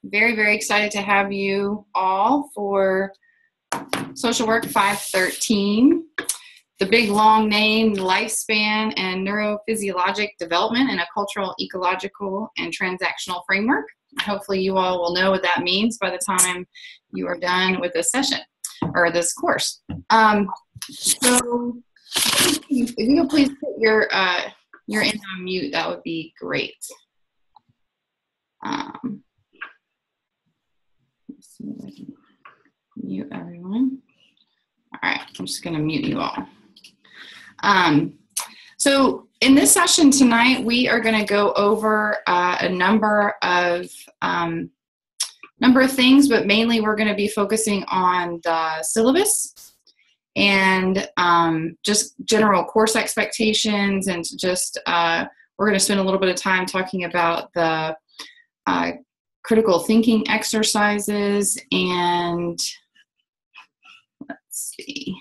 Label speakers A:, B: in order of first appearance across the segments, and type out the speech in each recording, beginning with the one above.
A: Very, very excited to have you all for Social Work 513, the big long name, Lifespan and Neurophysiologic Development in a Cultural, Ecological, and Transactional Framework. Hopefully you all will know what that means by the time you are done with this session or this course. So if you could please put your in on mute, that would be great. Let's see if I can mute everyone. All right, I'm just going to mute you all. So in this session tonight, we are going to go over a number of things, but mainly we're going to be focusing on the syllabus and just general course expectations, and just we're going to spend a little bit of time talking about the critical thinking exercises, and let's see.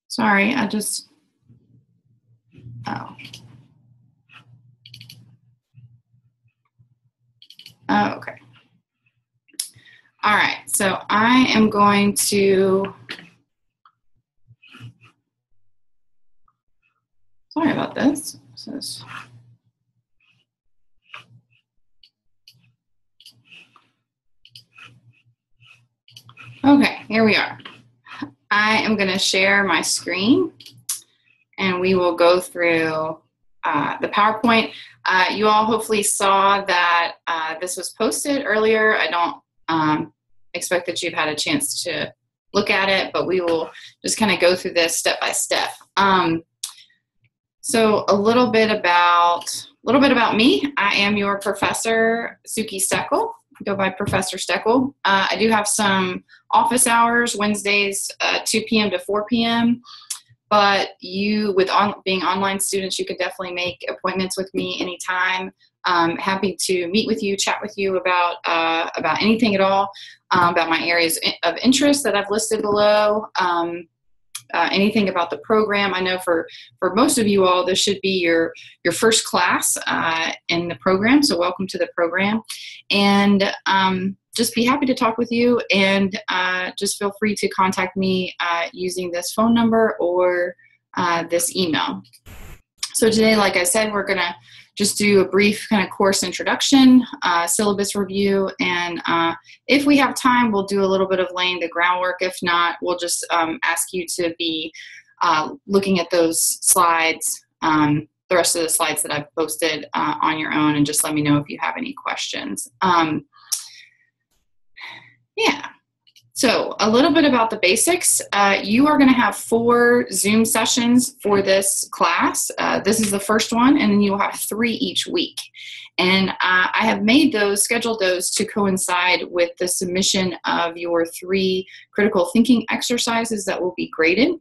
A: Sorry, I just, okay. All right, so I am going to, sorry about this. Okay, here we are. I am going to share my screen, and we will go through the PowerPoint. You all hopefully saw that this was posted earlier. I don't expect that you've had a chance to look at it, but we will just kind of go through this step by step. So a little bit about me. I am your professor, Suki Steckel. I go by Professor Steckel. I do have some office hours, Wednesdays, 2 p.m. to 4 p.m. But you, being online students, you can definitely make appointments with me anytime. Happy to meet with you, chat with you about anything at all, about my areas of interest that I've listed below. Anything about the program. I know for most of you all, this should be your first class in the program, so welcome to the program. And just be happy to talk with you, and just feel free to contact me using this phone number or this email. So today, like I said, we're going to just do a brief kind of course introduction, syllabus review, and if we have time, we'll do a little bit of laying the groundwork. If not, we'll just ask you to be looking at those slides, the rest of the slides that I've posted on your own, and just let me know if you have any questions. Yeah. So a little bit about the basics. You are going to have 4 Zoom sessions for this class. This is the first one, and then you'll have 3 each week. And I have scheduled those to coincide with the submission of your 3 critical thinking exercises that will be graded.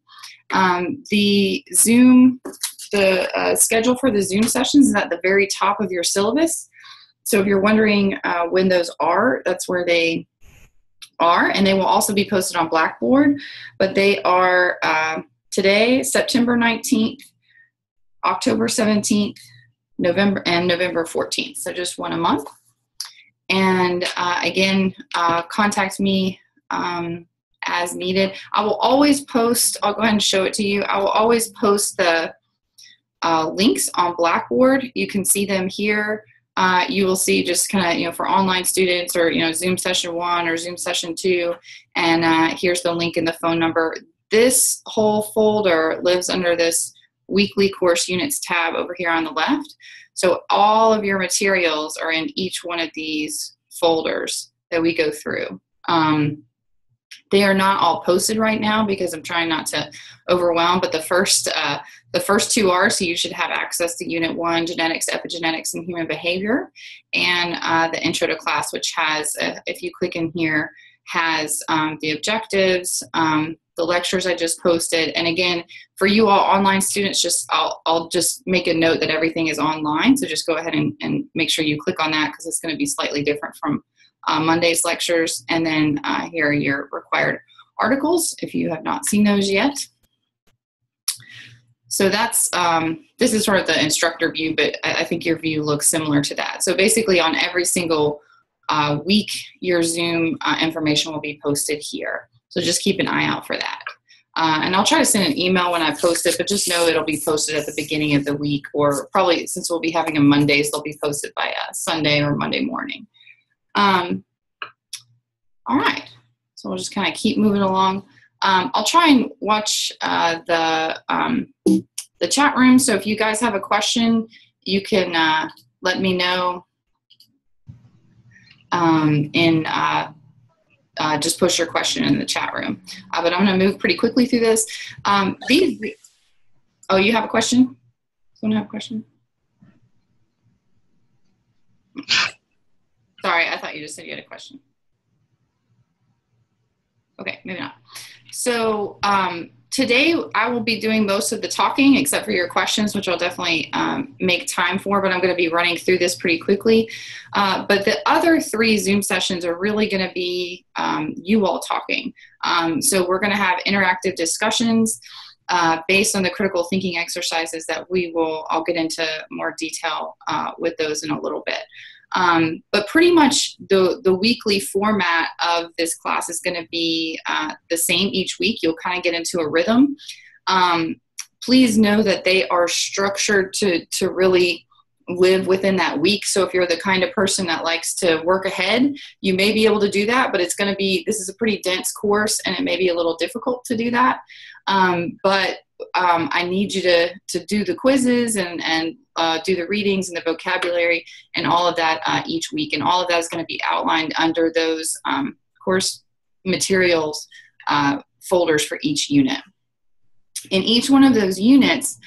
A: The schedule for the Zoom sessions is at the very top of your syllabus. So if you're wondering when those are, that's where they are, and they will also be posted on Blackboard, but they are today, September 19th, October 17th, November 14th, so just one a month. And again, contact me as needed. I will always post, I'll go ahead and show it to you, I will always post the links on Blackboard. You can see them here. You will see just kind of, for online students, or, Zoom session 1 or Zoom session 2. And here's the link and the phone number. This whole folder lives under this weekly course units tab over here on the left. So all of your materials are in each one of these folders that we go through. They are not all posted right now because I'm trying not to overwhelm, but the first 2 are, so you should have access to Unit 1, Genetics, Epigenetics, and Human Behavior, and the Intro to Class, which has, if you click in here, has the objectives, the lectures I just posted. And again, for you all online students, I'll just make a note that everything is online. So just go ahead and make sure you click on that, because it's going to be slightly different from Monday's lectures. And then here are your required articles if you have not seen those yet. So that's, this is sort of the instructor view, but I think your view looks similar to that. So basically on every single week, your Zoom information will be posted here. So just keep an eye out for that. And I'll try to send an email when I post it, but just know it'll be posted at the beginning of the week, or probably, since we'll be having them Mondays, they'll be posted by Sunday or Monday morning. All right, so we'll just kind of keep moving along. I'll try and watch the chat room. So if you guys have a question, you can let me know just push your question in the chat room. But I'm going to move pretty quickly through this. Oh, you have a question? Someone have a question? Sorry, I thought you just said you had a question. Okay, maybe not. So today I will be doing most of the talking except for your questions, which I'll definitely make time for, but I'm going to be running through this pretty quickly. But the other 3 Zoom sessions are really going to be you all talking. So we're going to have interactive discussions based on the critical thinking exercises that I'll get into more detail with those in a little bit. But pretty much the weekly format of this class is going to be the same each week. You'll kind of get into a rhythm. Please know that they are structured to really live within that week. So if you're the kind of person that likes to work ahead, you may be able to do that, but it's going to be, this is a pretty dense course and it may be a little difficult to do that. But I need you to do the quizzes and do the readings and the vocabulary and all of that each week. And all of that is going to be outlined under those course materials folders for each unit. In each one of those units,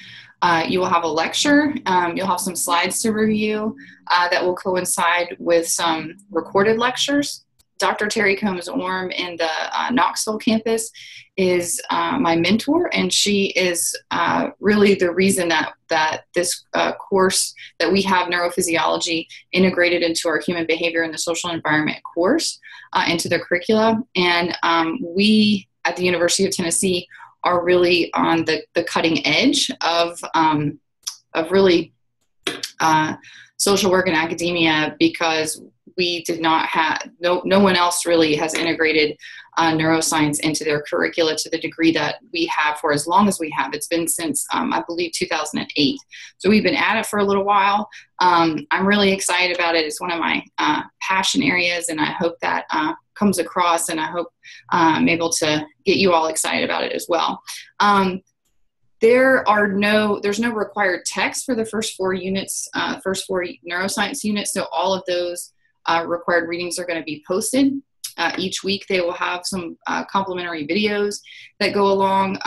A: you will have a lecture. You'll have some slides to review that will coincide with some recorded lectures. Dr. Terry Combs-Orm in the Knoxville campus is my mentor, and she is really the reason that this course that we have, neurophysiology, integrated into our human behavior and the social environment course into the curricula. And we at the University of Tennessee are really on the cutting edge of really social work and academia, because we did not have, no one else really has integrated neuroscience into their curricula to the degree that we have for as long as we have. It's been since, I believe, 2008. So we've been at it for a little while. I'm really excited about it. It's one of my passion areas, and I hope that comes across, and I hope I'm able to get you all excited about it as well. There's no required text for the first 4 units, first 4 neuroscience units. So all of those required readings are going to be posted. Each week they will have some complimentary videos that go along.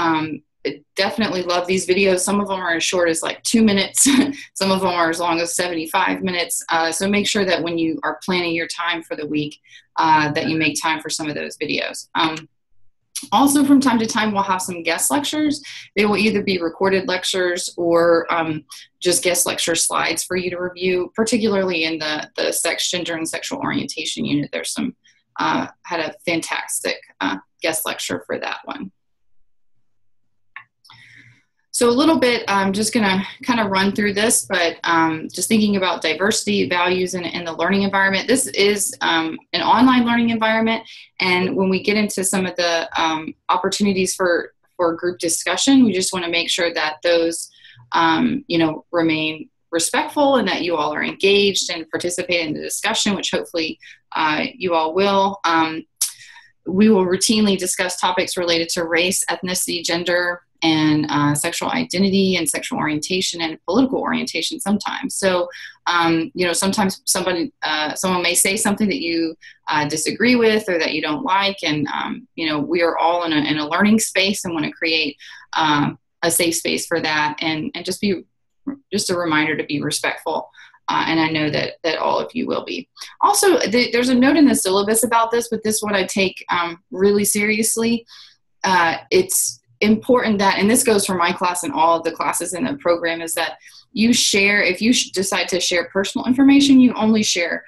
A: Definitely love these videos. Some of them are as short as like 2 minutes. Some of them are as long as 75 minutes. So make sure that when you are planning your time for the week, that you make time for some of those videos. Also, from time to time, we'll have some guest lectures. They will either be recorded lectures or just guest lecture slides for you to review, particularly in the sex, gender, and sexual orientation unit. There's some, had a fantastic guest lecture for that one. So a little bit, I'm just going to kind of run through this, but just thinking about diversity, values, in the learning environment. This is an online learning environment, and when we get into some of the opportunities for group discussion, we just want to make sure that those, remain respectful and that you all are engaged and participate in the discussion, which hopefully you all will. We will routinely discuss topics related to race, ethnicity, gender, and sexual identity and sexual orientation and political orientation sometimes. So, sometimes someone may say something that you disagree with or that you don't like. And, we are all in a learning space and want to create a safe space for that. And just a reminder to be respectful And I know that all of you will be. Also, there's a note in the syllabus about this, but this one I take really seriously. It's important that, and this goes for my class and all of the classes in the program, is that you share, if you decide to share personal information, you only share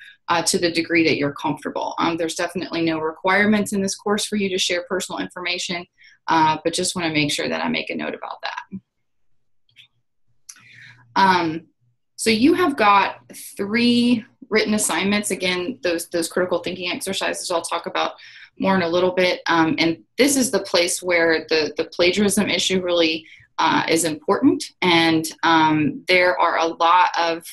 A: to the degree that you're comfortable. There's definitely no requirements in this course for you to share personal information, but just want to make sure that I make a note about that. So you have got 3 written assignments. Again, those critical thinking exercises I'll talk about more in a little bit. And this is the place where the plagiarism issue really is important. And there are a lot of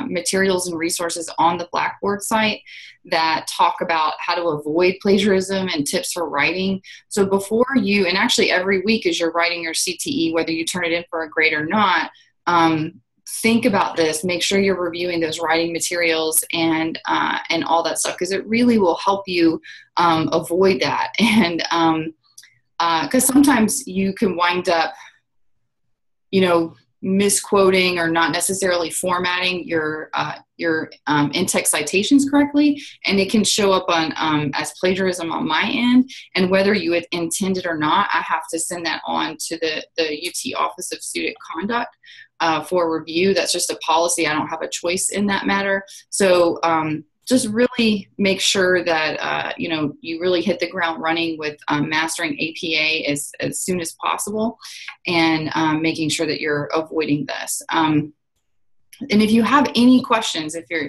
A: materials and resources on the Blackboard site that talk about how to avoid plagiarism and tips for writing. So before you, and actually every week as you're writing your CTE, whether you turn it in for a grade or not, think about this, make sure you're reviewing those writing materials and all that stuff, because it really will help you avoid that. And because sometimes you can wind up, misquoting or not necessarily formatting your in-text citations correctly, and it can show up on as plagiarism on my end. And whether you had intended or not, I have to send that on to the UT Office of Student Conduct for review. That's just a policy. I don't have a choice in that matter. So just really make sure that you really hit the ground running with mastering APA as soon as possible, and making sure that you're avoiding this. And if you have any questions, if you're,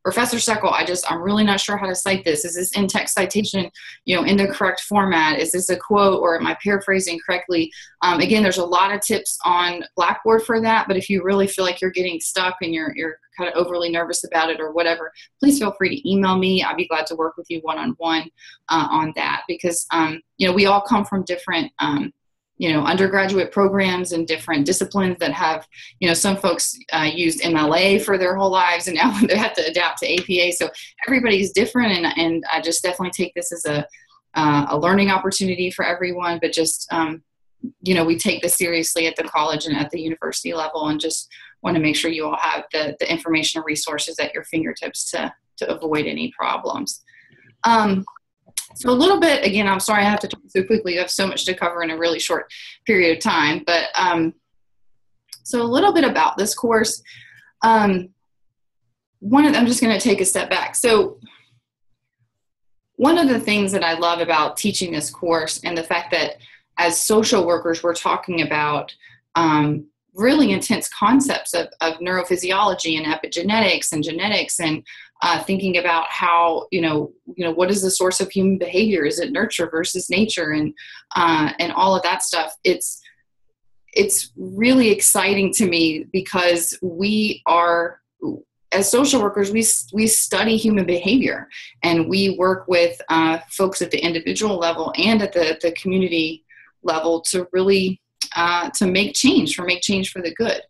A: Professor Steckel, I'm really not sure how to cite this. Is this in-text citation, in the correct format? Is this a quote, or am I paraphrasing correctly? Again, there's a lot of tips on Blackboard for that, but if you really feel like you're getting stuck and you're kind of overly nervous about it or whatever, please feel free to email me. I'd be glad to work with you one-on-one on that, because, we all come from different undergraduate programs and different disciplines that have, some folks used MLA for their whole lives, and now they have to adapt to APA. So everybody's different, and I just definitely take this as a learning opportunity for everyone. But just, we take this seriously at the college and at the university level, and just want to make sure you all have the information and resources at your fingertips to avoid any problems. So a little bit, again, I'm sorry I have to talk so quickly. You have so much to cover in a really short period of time. But so a little bit about this course. I'm just going to take a step back. So one of the things that I love about teaching this course, and the fact that as social workers we're talking about really intense concepts of neurophysiology and epigenetics and genetics, and thinking about how, what is the source of human behavior? Is it nurture versus nature, and all of that stuff? It's really exciting to me, because we are, as social workers, we study human behavior, and we work with folks at the individual level and at the community level to really to make change for the good.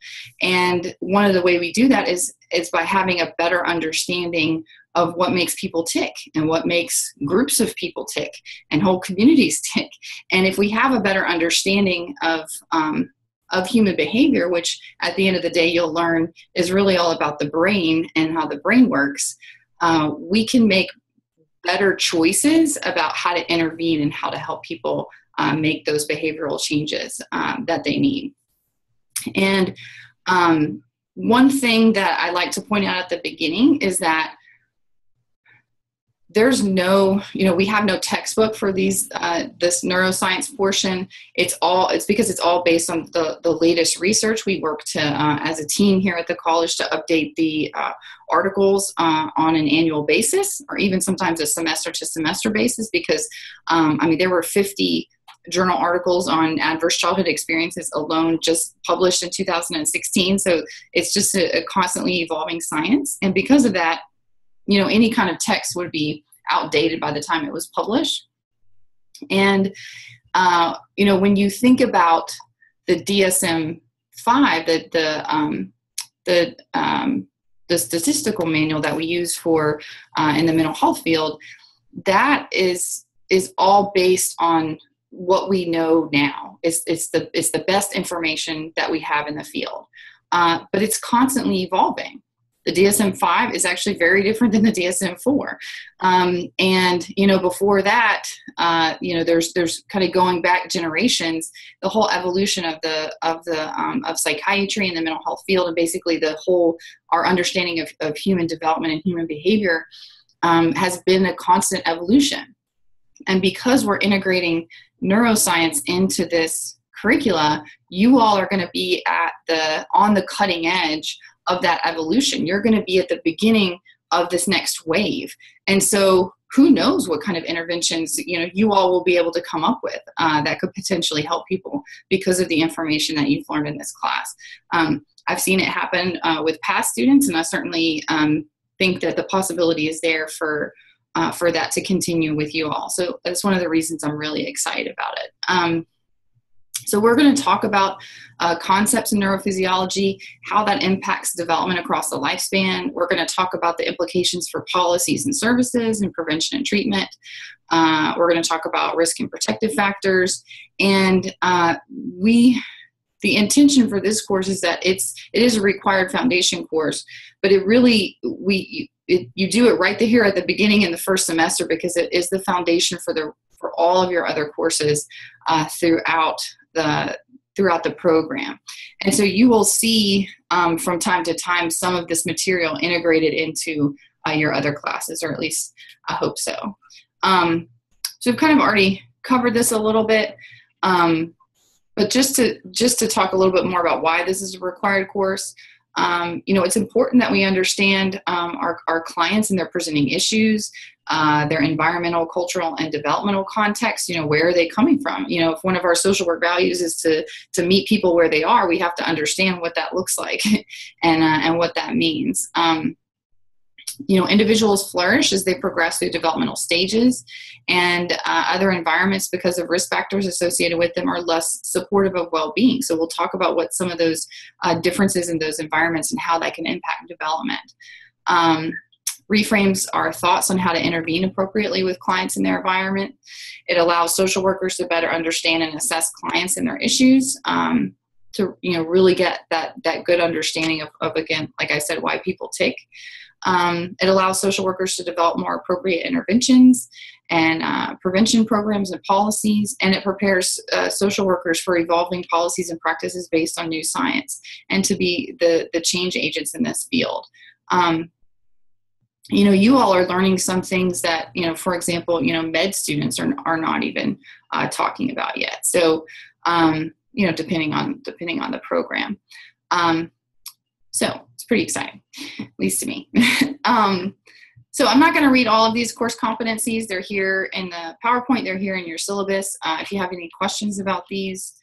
A: And one of the way we do that is by having a better understanding of what makes people tick, and what makes groups of people tick, and whole communities tick. And if we have a better understanding of human behavior, which at the end of the day you'll learn is really all about the brain and how the brain works, we can make better choices about how to intervene and how to help people make those behavioral changes that they need. And one thing that I like to point out at the beginning is that there's no, we have no textbook for this neuroscience portion. It's because it's all based on the latest research. We work to, as a team here at the college, to update the articles on an annual basis, or even sometimes a semester to semester basis, because, there were 50 journal articles on adverse childhood experiences alone just published in 2016. So it's just a constantly evolving science. And because of that, any kind of text would be outdated by the time it was published. And, when you think about the DSM-5, the statistical manual that we use for in the mental health field, that is all based on what we know now. It's the best information that we have in the field, but it's constantly evolving. The DSM-5 is actually very different than the DSM-4. And, before that, there's kind of going back generations, the whole evolution of psychiatry and the mental health field, and basically our understanding of human development and human behavior has been a constant evolution. And because we're integrating neuroscience into this curricula, you all are going to be on the cutting edge of that evolution. You're going to be at the beginning of this next wave. And so who knows what kind of interventions, you all will be able to come up with that could potentially help people because of the information that you've learned in this class. I've seen it happen with past students, and I certainly think that the possibility is there for that to continue with you all. So that's one of the reasons I'm really excited about it. So we're going to talk about concepts in neurophysiology, how that impacts development across the lifespan. We're going to talk about the implications for policies and services and prevention and treatment. We're going to talk about risk and protective factors. And the intention for this course is that it is a required foundation course, but it really, you do it right here at the beginning in the first semester, because it is the foundation for all of your other courses throughout the program. And so you will see from time to time some of this material integrated into your other classes, or at least I hope so. So we've kind of already covered this a little bit, but just to talk a little bit more about why this is a required course. It's important that we understand our clients and their presenting issues, their environmental, cultural, and developmental context. Where are they coming from? If one of our social work values is to meet people where they are, we have to understand what that looks like and what that means. Individuals flourish as they progress through developmental stages, and other environments, because of risk factors associated with them, are less supportive of well-being. So we'll talk about what some of those differences in those environments and how that can impact development. Reframes our thoughts on how to intervene appropriately with clients in their environment. It allows social workers to better understand and assess clients and their issues, to really get that good understanding of, again, like I said, why people tick. It allows social workers to develop more appropriate interventions and prevention programs and policies, and it prepares social workers for evolving policies and practices based on new science, and to be the change agents in this field. You all are learning some things that, for example, med students are not even talking about yet. So, depending on the program. So it's pretty exciting, at least to me. So I'm not going to read all of these course competencies. They're here in the PowerPoint. They're here in your syllabus. If you have any questions about these,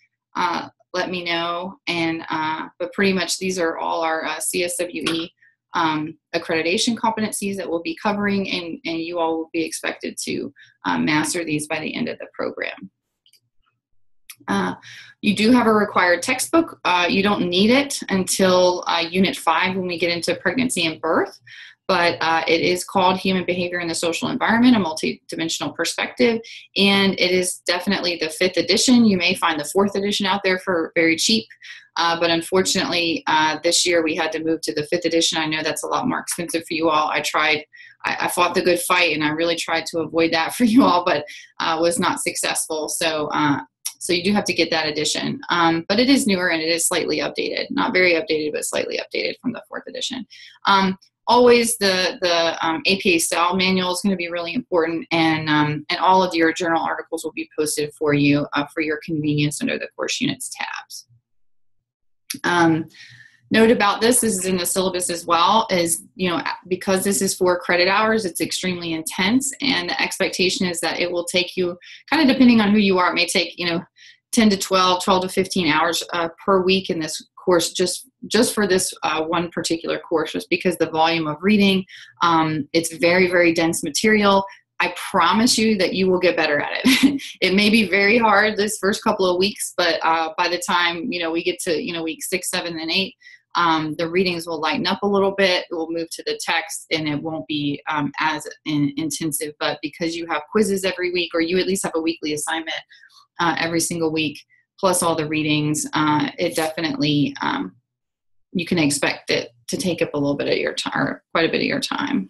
A: let me know. But pretty much these are all our CSWE accreditation competencies that we'll be covering, and you all will be expected to master these by the end of the program. You do have a required textbook. You don't need it until Unit 5 when we get into pregnancy and birth, but it is called Human Behavior in the Social Environment, a Multidimensional Perspective, and it is definitely the 5th edition. You may find the 4th edition out there for very cheap, but unfortunately this year we had to move to the 5th edition. I know that's a lot more expensive for you all. I fought the good fight, and I really tried to avoid that for you all, but was not successful. So you do have to get that edition, but it is newer and it is slightly updated. Not very updated, but slightly updated from the 4th edition. Always the APA style manual is going to be really important, and all of your journal articles will be posted for you for your convenience under the course units tabs. Note about this is in the syllabus as well, is, because this is 4 credit hours, it's extremely intense, and the expectation is that it will take you, kind of depending on who you are, it may take, 10 to 12 to 15 hours per week in this course, just for this one particular course, just because the volume of reading, it's very, very dense material. I promise you that you will get better at it. It may be very hard this first couple of weeks, but by the time, we get to, week 6, 7, and 8, the readings will lighten up a little bit. We'll move to the text, and it won't be as intensive. But because you have quizzes every week, or you at least have a weekly assignment every single week, plus all the readings, it definitely, you can expect it take up a little bit of your time, or quite a bit of your time.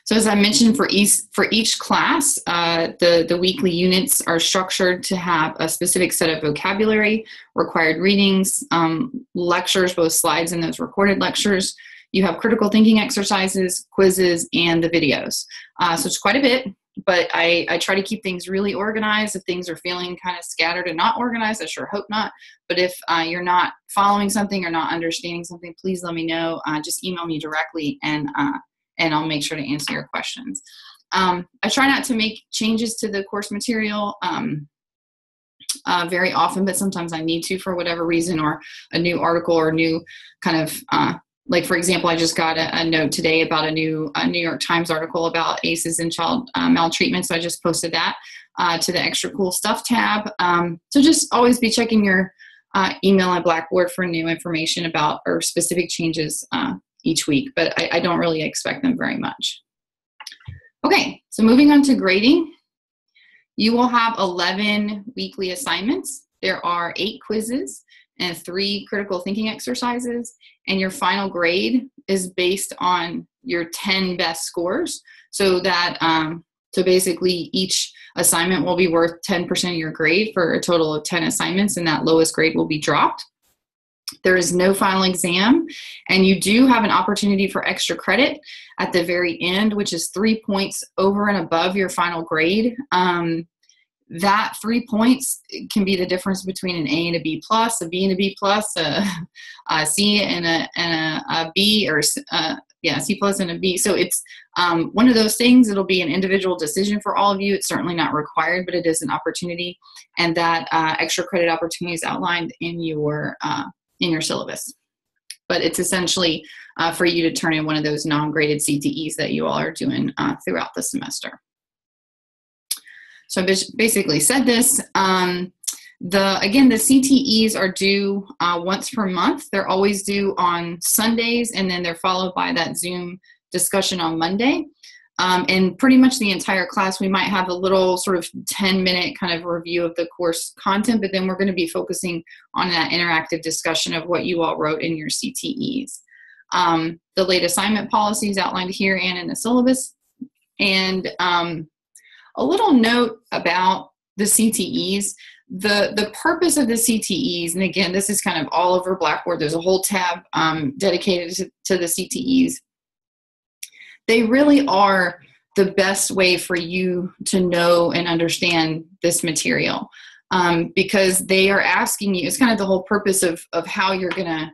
A: So as I mentioned, for each class, the weekly units are structured to have a specific set of vocabulary, required readings, lectures, both slides and those recorded lectures. You have critical thinking exercises, quizzes, and the videos. So it's quite a bit, but I try to keep things really organized. If things are feeling kind of scattered and not organized, I sure hope not. But if you're not following something or not understanding something, please let me know. Just email me directly, and I'll make sure to answer your questions. I try not to make changes to the course material very often, but sometimes I need to for whatever reason, or a new article or new kind of, like for example, I just got a note today about a New York Times article about ACEs and child maltreatment, so I just posted that to the Extra Cool Stuff tab. So just always be checking your email at Blackboard for new information about or specific changes each week, but I don't really expect them very much. Okay, so moving on to grading. You will have 11 weekly assignments. There are 8 quizzes and 3 critical thinking exercises, and your final grade is based on your 10 best scores. So that so basically each assignment will be worth 10% of your grade for a total of 10 assignments, and that lowest grade will be dropped. There is no final exam, and you do have an opportunity for extra credit at the very end, which is 3 points over and above your final grade. That 3 points can be the difference between an A and a B plus, a B and a B plus, a C and a B, or C plus and a B. So it's one of those things. It'll be an individual decision for all of you. It's certainly not required, but it is an opportunity, and that extra credit opportunity is outlined in your syllabus. But it's essentially for you to turn in one of those non-graded CTEs that you all are doing throughout the semester. So I basically said this. Again, the CTEs are due once per month. They're always due on Sundays, and then they're followed by that Zoom discussion on Monday. And pretty much the entire class, we might have a little sort of 10-minute kind of review of the course content, but then we're going to be focusing on that interactive discussion of what you all wrote in your CTEs. The late assignment policy is outlined here and in the syllabus. And a little note about the CTEs. The purpose of the CTEs, and again, this is kind of all over Blackboard. There's a whole tab dedicated to the CTEs. They really are the best way for you to know and understand this material, because they are asking you, it's kind of the whole purpose of how you're going to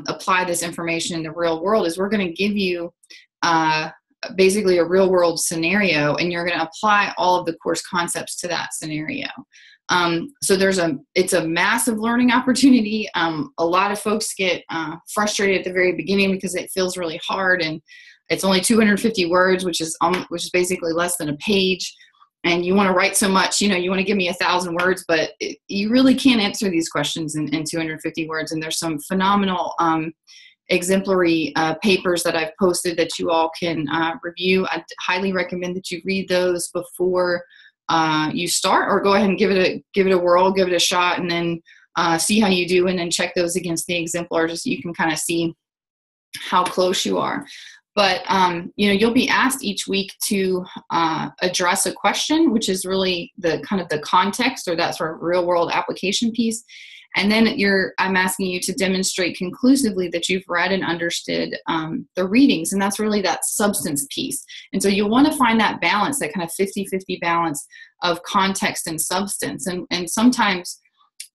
A: apply this information in the real world, is we're going to give you basically a real world scenario, and you're going to apply all of the course concepts to that scenario. So it's a massive learning opportunity. A lot of folks get frustrated at the very beginning because it feels really hard, and it's only 250 words, which is basically less than a page. And you want to write so much, you want to give me 1,000 words, but you really can't answer these questions in 250 words. And there's some phenomenal exemplary papers that I've posted that you all can review. I highly recommend that you read those before you start, or go ahead and give it a whirl, give it a shot, and then see how you do, and then check those against the exemplars so you can kind of see how close you are. But you'll be asked each week to address a question, which is really the kind of the context, or that sort of real world application piece. And then I'm asking you to demonstrate conclusively that you've read and understood the readings, and that's really that substance piece. And so you'll want to find that balance, that kind of 50-50 balance of context and substance. And sometimes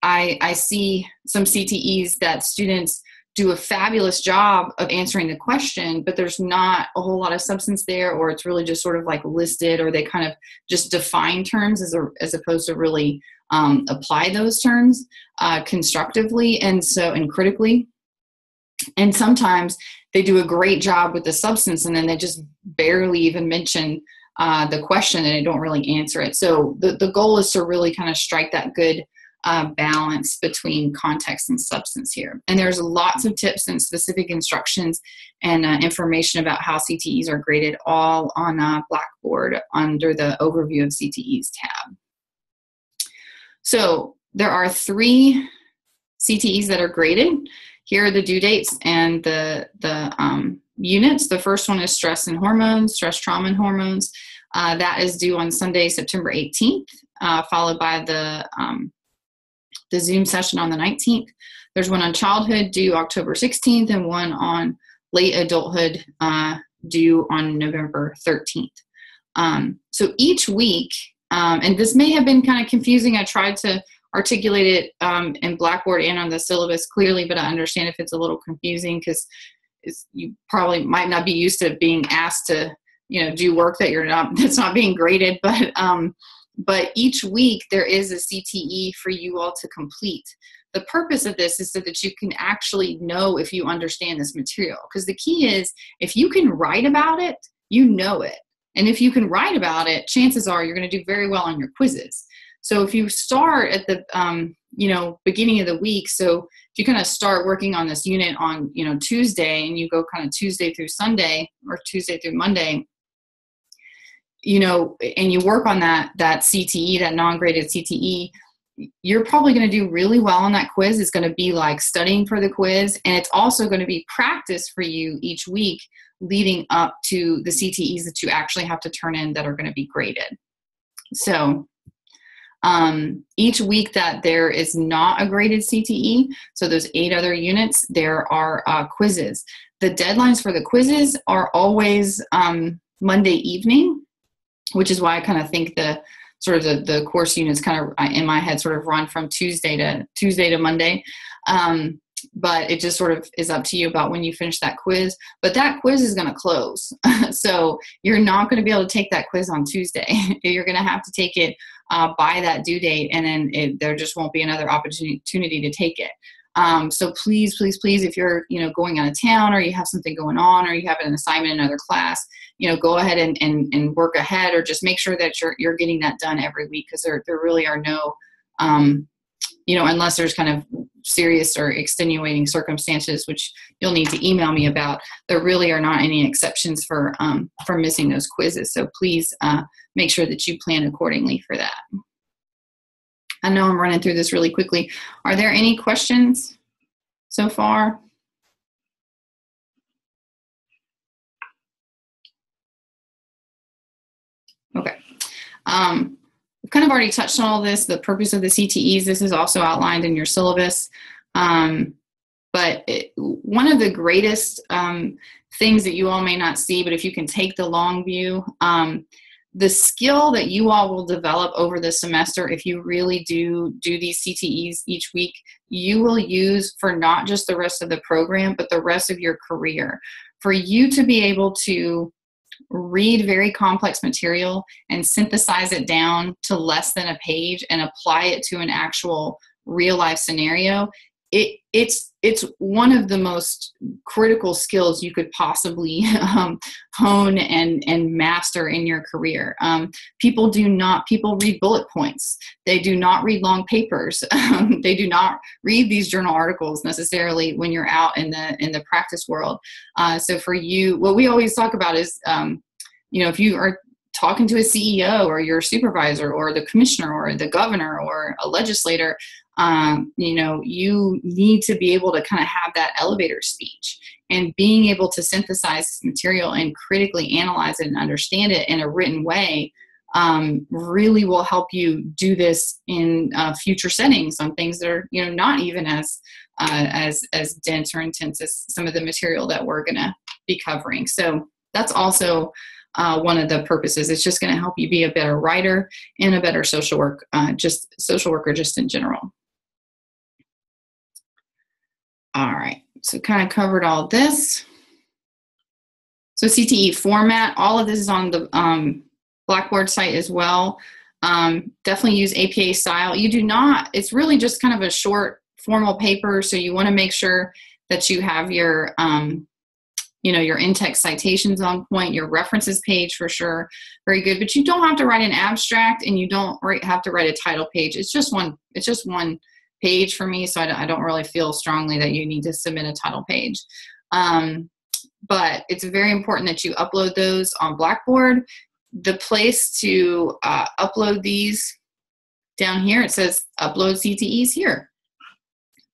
A: I see some CTEs that students do a fabulous job of answering the question, but there's not a whole lot of substance there, or it's really just sort of like listed, or they kind of just define terms as opposed to really apply those terms constructively and critically. And sometimes they do a great job with the substance, and then they just barely even mention the question, and they don't really answer it. So the goal is to really kind of strike that good balance between context and substance here. And there's lots of tips and specific instructions and information about how CTEs are graded all on Blackboard under the Overview of CTEs tab. So there are 3 CTEs that are graded. here are the due dates and the units. The first one is stress and hormones, stress, trauma, and hormones. That is due on Sunday, September 18th, followed by the Zoom session on the 19th. There's one on childhood due October 16th and one on late adulthood due on November 13th. So each week, and this may have been kind of confusing. I tried to articulate it in Blackboard and on the syllabus clearly, but I understand if it's a little confusing because you probably might not be used to being asked to, do work that's not being graded. But each week there is a CTE for you all to complete. The purpose of this is so that you can actually know if you understand this material. Because the key is, if you can write about it, you know it. And if you can write about it, chances are you're going to do very well on your quizzes. So if you start at the, beginning of the week, so if you kind of start working on this unit on, Tuesday, and you go kind of Tuesday through Sunday or Tuesday through Monday, and you work on that CTE, that non-graded CTE, you're probably going to do really well on that quiz. It's going to be like studying for the quiz, and it's also going to be practice for you each week leading up to the CTEs that you actually have to turn in that are going to be graded. So each week that there is not a graded CTE, so those 8 other units, there are quizzes. The deadlines for the quizzes are always Monday evening, which is why I kind of think the course units kind of in my head sort of run from Tuesday to Monday. But it just sort of is up to you about when you finish that quiz. But that quiz is going to close. So you're not going to be able to take that quiz on Tuesday. You're going to have to take it by that due date, and then there just won't be another opportunity to take it. So please, please, please, if you're, going out of town, or you have something going on, or you have an assignment in another class, go ahead and work ahead, or just make sure that you're getting that done every week, because there really are no, unless there's kind of serious or extenuating circumstances, which you'll need to email me about, there really are not any exceptions for missing those quizzes. So please make sure that you plan accordingly for that. I know I'm running through this really quickly. Are there any questions so far? Okay. We've kind of already touched on all this, the purpose of the CTEs. This is also outlined in your syllabus. But one of the greatest things that you all may not see, but if you can take the long view, the skill that you all will develop over the semester, if you really do these CTEs each week, you will use for not just the rest of the program, but the rest of your career. For you to be able to read very complex material and synthesize it down to less than a page and apply it to an actual real life scenario, it's one of the most critical skills you could possibly hone and master in your career. People read bullet points. They do not read long papers. They do not read these journal articles necessarily when you're out in the practice world. So for you, what we always talk about is, if you are talking to a CEO or your supervisor or the commissioner or the governor or a legislator, you need to be able to kind of have that elevator speech, and being able to synthesize this material and critically analyze it and understand it in a written way really will help you do this in future settings on things that are, not even as dense or intense as some of the material that we're going to be covering. So that's also one of the purposes. It's just going to help you be a better writer and a better social worker just in general. All right, so kind of covered all this. So CTE format, all of this is on the Blackboard site as well. Definitely use APA style. You do not, it's really just kind of a short formal paper, so you want to make sure that you have your your in-text citations on point, your references page for sure, very good. But you don't have to write an abstract, and you don't have to write a title page. It's just one page for me, so I don't really feel strongly that you need to submit a title page. But it's very important that you upload those on Blackboard. The place to upload these down here, it says upload CTEs here.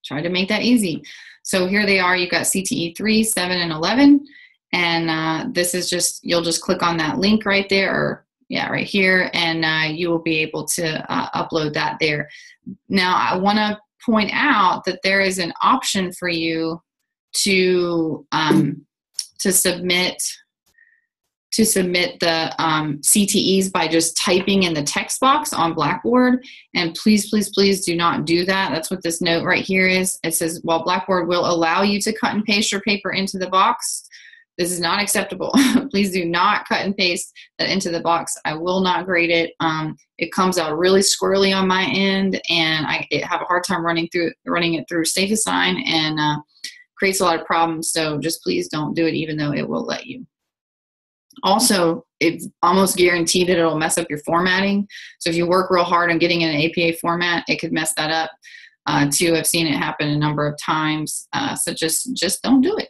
A: Try to make that easy. So here they are. You've got CTE 3, 7, and 11. And this is just, you'll just click on that link right there, or yeah, right here, and you will be able to upload that there. Now, I want to point out that there is an option for you to submit the CTEs by just typing in the text box on Blackboard. And please, please, please do not do that. That's what this note right here is. It says, while Blackboard will allow you to cut and paste your paper into the box, this is not acceptable. Please do not cut and paste that into the box. I will not grade it. It comes out really squirrely on my end, and I have a hard time running it through Safe Assign, and creates a lot of problems. So just please don't do it, even though it will let you. Also, it's almost guaranteed that it'll mess up your formatting. So if you work real hard on getting in an APA format, it could mess that up too. I've seen it happen a number of times. So just don't do it.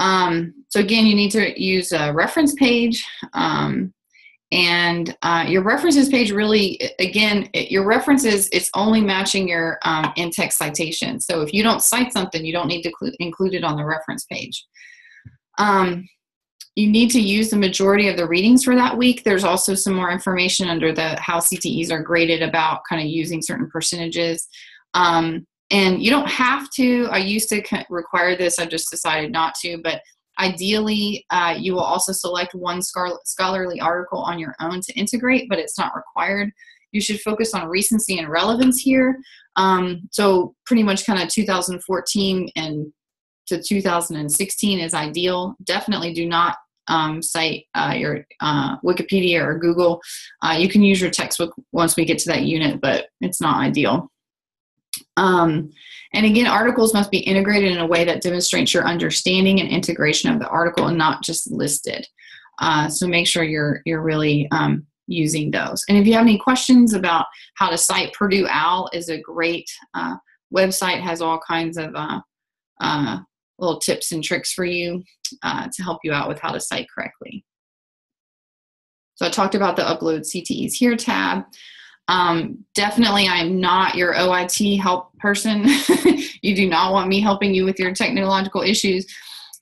A: So again, you need to use a reference page. And your references page really, again, your references, it's only matching your in-text citation. So if you don't cite something, you don't need to include it on the reference page. You need to use the majority of the readings for that week. There's also some more information under the how CTEs are graded about kind of using certain percentages. And you don't have to. I used to require this. I just decided not to. But ideally, you will also select one scholarly article on your own to integrate, but it's not required. You should focus on recency and relevance here. So pretty much kind of 2014 and to 2016 is ideal. Definitely do not cite your Wikipedia or Google. You can use your textbook once we get to that unit, but it's not ideal. And again, articles must be integrated in a way that demonstrates your understanding and integration of the article and not just listed. So make sure you're really using those. And if you have any questions about how to cite, Purdue OWL is a great website, has all kinds of little tips and tricks for you to help you out with how to cite correctly. So I talked about the Upload CTEs Here tab. Definitely, I'm not your OIT help person. You do not want me helping you with your technological issues.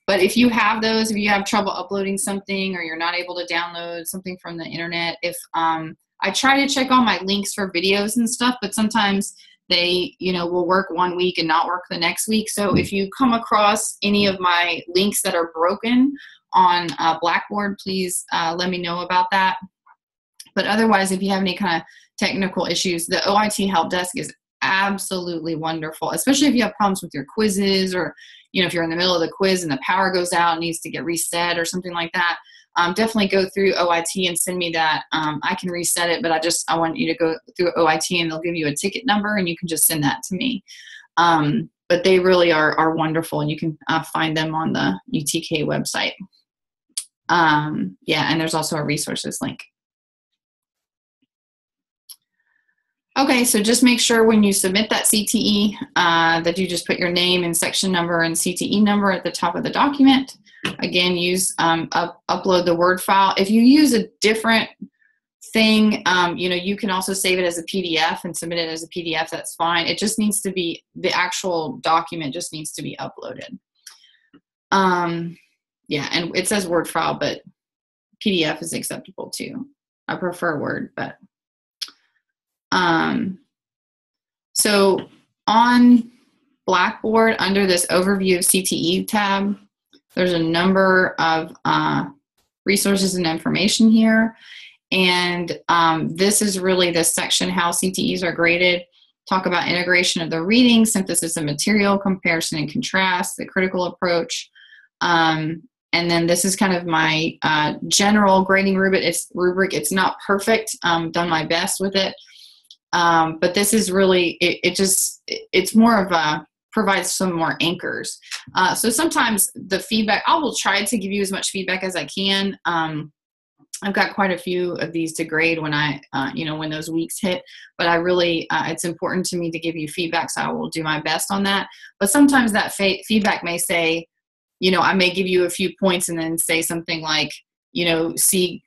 A: But if you have those, if you have trouble uploading something or you're not able to download something from the internet, if I try to check all my links for videos and stuff, but sometimes they, will work one week and not work the next week. So if you come across any of my links that are broken on Blackboard, please let me know about that. But otherwise, if you have any kind of technical issues, the OIT Help Desk is absolutely wonderful, especially if you have problems with your quizzes, or if you're in the middle of the quiz and the power goes out and needs to get reset or something like that. Definitely go through OIT and send me that. I can reset it, but I want you to go through OIT and they'll give you a ticket number and you can just send that to me. But they really are wonderful, and you can find them on the UTK website. Yeah, and there's also a resources link. Okay, so just make sure when you submit that CTE that you just put your name and section number and CTE number at the top of the document. Again, use upload the Word file. If you use a different thing, you can also save it as a PDF and submit it as a PDF. That's fine. It just needs to be, the actual document just needs to be uploaded. Yeah, and it says Word file, but PDF is acceptable too. I prefer Word, but. So on Blackboard, under this overview of CTE tab, there's a number of resources and information here. And this is really the section, how CTEs are graded. Talk about integration of the reading, synthesis of material, comparison and contrast, the critical approach. And then this is kind of my general grading rubric. It's not perfect. Done my best with it. But this is really, it's more of a, provides some more anchors. So sometimes the feedback, I will try to give you as much feedback as I can. I've got quite a few of these to grade when when those weeks hit, but I really, it's important to me to give you feedback, so I will do my best on that. But sometimes that feedback may say, I may give you a few points and then say something like, see,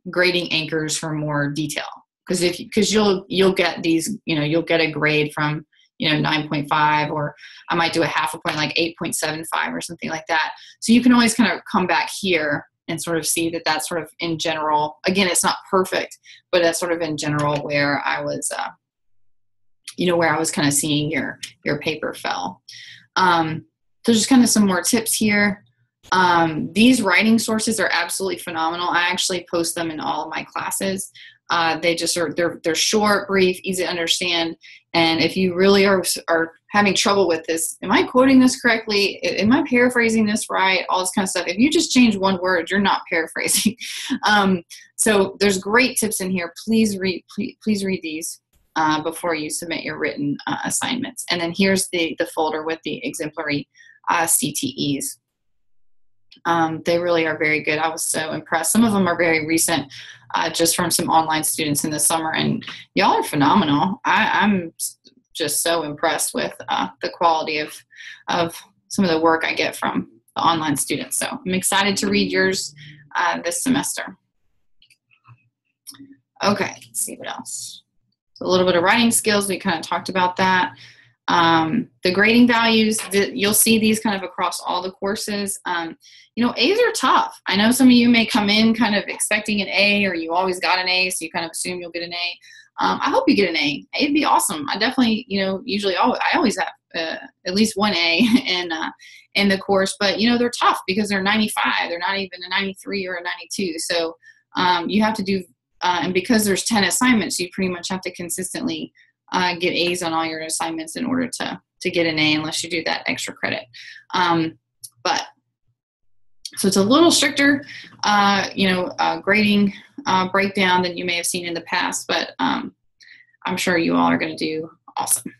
A: grading anchors for more detail. Because you'll get these, you'll get a grade from, 9.5, or I might do a half a point, like 8.75 or something like that. So you can always kind of come back here and sort of see that that's sort of in general. Again, it's not perfect, but that's sort of in general where I was, where I was kind of seeing your paper fell. So just kind of some more tips here. These writing sources are absolutely phenomenal. I actually post them in all of my classes. They just are, they're short, brief, easy to understand. And if you really are having trouble with this, am I quoting this correctly? Am I paraphrasing this right? All this kind of stuff. If you just change one word, you're not paraphrasing. So there's great tips in here. Please read these before you submit your written assignments. And then here's the folder with the exemplary CTEs. They really are very good. I was so impressed. Some of them are very recent, just from some online students in the summer, and y'all are phenomenal. I'm just so impressed with the quality of some of the work I get from the online students. So I'm excited to read yours this semester. Okay, let's see what else. So a little bit of writing skills. We kind of talked about that. The grading values, you'll see these kind of across all the courses. A's are tough. I know some of you may come in kind of expecting an A, or you always got an A, so you kind of assume you'll get an A. I hope you get an A. It'd be awesome. I definitely, usually I always have at least one A in the course, but they're tough because they're 95. They're not even a 93 or a 92. So you have to do, and because there's 10 assignments, you pretty much have to consistently get A's on all your assignments in order to get an A, unless you do that extra credit. So it's a little stricter, grading breakdown than you may have seen in the past, but I'm sure you all are going to do awesome.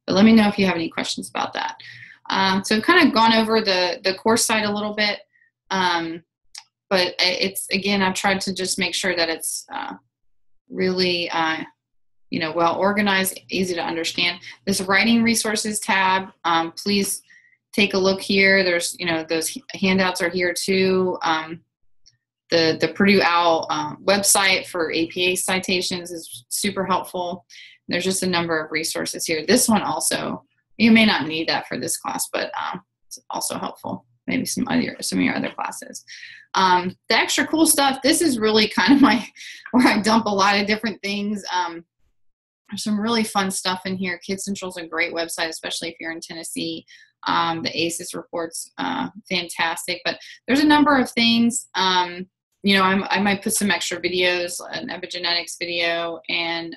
A: But let me know if you have any questions about that. So I've kind of gone over the course side a little bit, but again, I've tried to just make sure that it's really well organized, easy to understand. This writing resources tab, please take a look here. There's, those handouts are here too. The Purdue OWL website for APA citations is super helpful. There's just a number of resources here. This one also, you may not need that for this class, but it's also helpful. Maybe some of your other classes. The extra cool stuff, this is really kind of where I dump a lot of different things. There's some really fun stuff in here. Kid Central is a great website, especially if you're in Tennessee. The ACES report's fantastic, but there's a number of things. I might put some extra videos, an Epigenetics video, and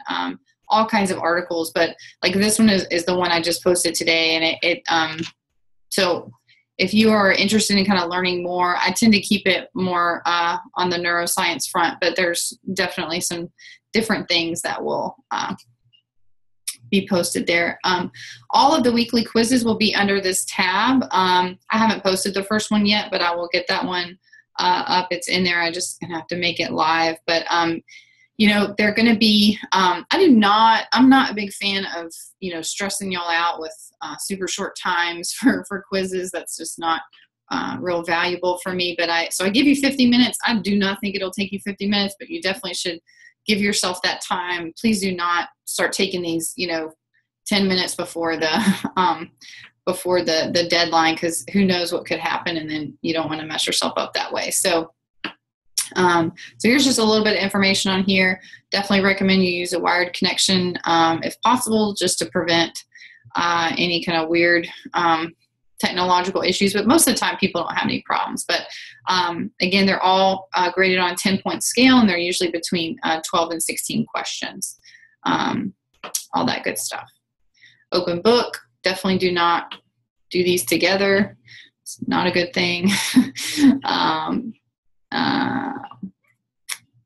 A: all kinds of articles. But like this one is the one I just posted today, and so if you are interested in kind of learning more, I tend to keep it more on the neuroscience front, but there's definitely some different things that will be posted there. All of the weekly quizzes will be under this tab. I haven't posted the first one yet, but I will get that one up. It's in there. I just have to make it live. But, they're going to be, I'm not a big fan of, stressing y'all out with super short times for quizzes. That's just not real valuable for me. So I give you 50 minutes. I do not think it'll take you 50 minutes, but you definitely should give yourself that time. Please do not start taking these, 10 minutes before the deadline, because who knows what could happen, and then you don't want to mess yourself up that way. So here's just a little bit of information on here. Definitely recommend you use a wired connection if possible, just to prevent any kind of weird technological issues, but most of the time people don't have any problems. But again, they're all graded on a 10-point scale, and they're usually between 12 and 16 questions. All that good stuff. Open book, definitely do not do these together. It's not a good thing.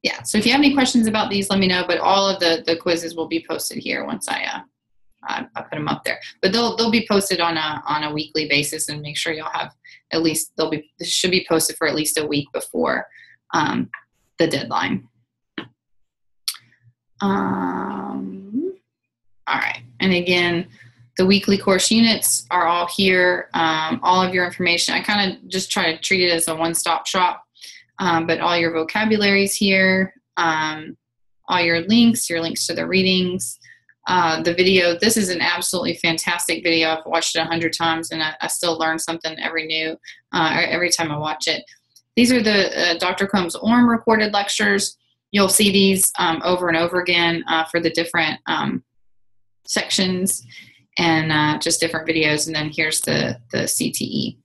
A: Yeah, so if you have any questions about these, let me know, but all of the quizzes will be posted here once I put them up there. But they'll be posted on a weekly basis, and make sure you'll have at least, this should be posted for at least a week before the deadline. All right, and again, the weekly course units are all here. All of your information, I kind of just try to treat it as a one-stop shop, but all your vocabulary is here, all your links to the readings, the video. This is an absolutely fantastic video. I've watched it 100 times, and I still learn something every time I watch it. These are the Dr. Combs-Orm recorded lectures. You'll see these over and over again for the different sections and just different videos. And then here's the CTE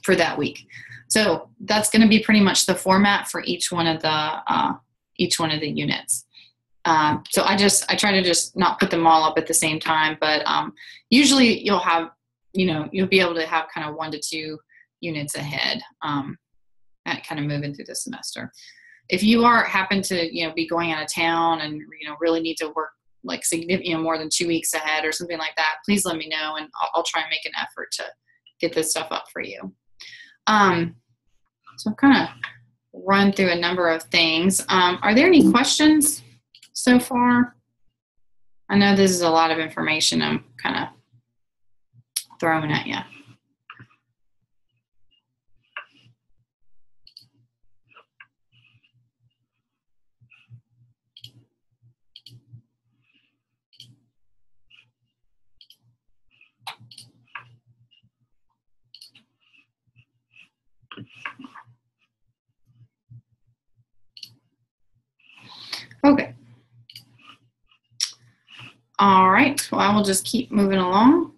A: for that week. So that's going to be pretty much the format for each one of the units. So I try to just not put them all up at the same time, but usually you'll have, you'll be able to have kind of 1 to 2 units ahead, kind of moving through the semester. If you happen to, be going out of town and, really need to work like significant, more than 2 weeks ahead or something like that, please let me know, and I'll try and make an effort to get this stuff up for you. So I've kind of run through a number of things. Are there any questions so far? I know this is a lot of information I'm kind of throwing at you. Okay. All right. Well, I will just keep moving along.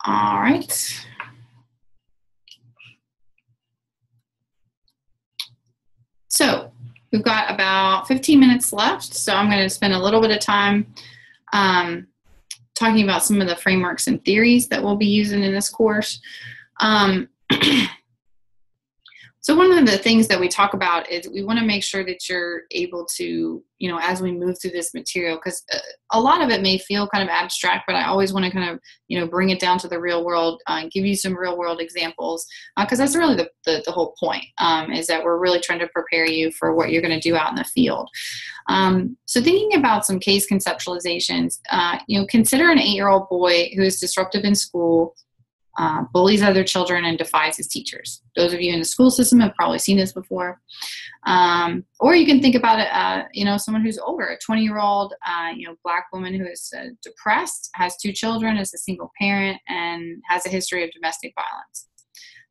A: All right. So we've got about 15 minutes left. So I'm going to spend a little bit of time talking about some of the frameworks and theories that we'll be using in this course. So one of the things that we talk about is we want to make sure that you're able to, as we move through this material, because a lot of it may feel kind of abstract, but I always want to kind of, bring it down to the real world, give you some real world examples, because that's really the whole point, is that we're really trying to prepare you for what you're going to do out in the field. So thinking about some case conceptualizations, consider an 8-year-old boy who is disruptive in school, bullies other children, and defies his teachers. Those of you in the school system have probably seen this before. Or you can think about it, someone who's older, a 20-year-old, Black woman who is depressed, has 2 children, is a single parent, and has a history of domestic violence.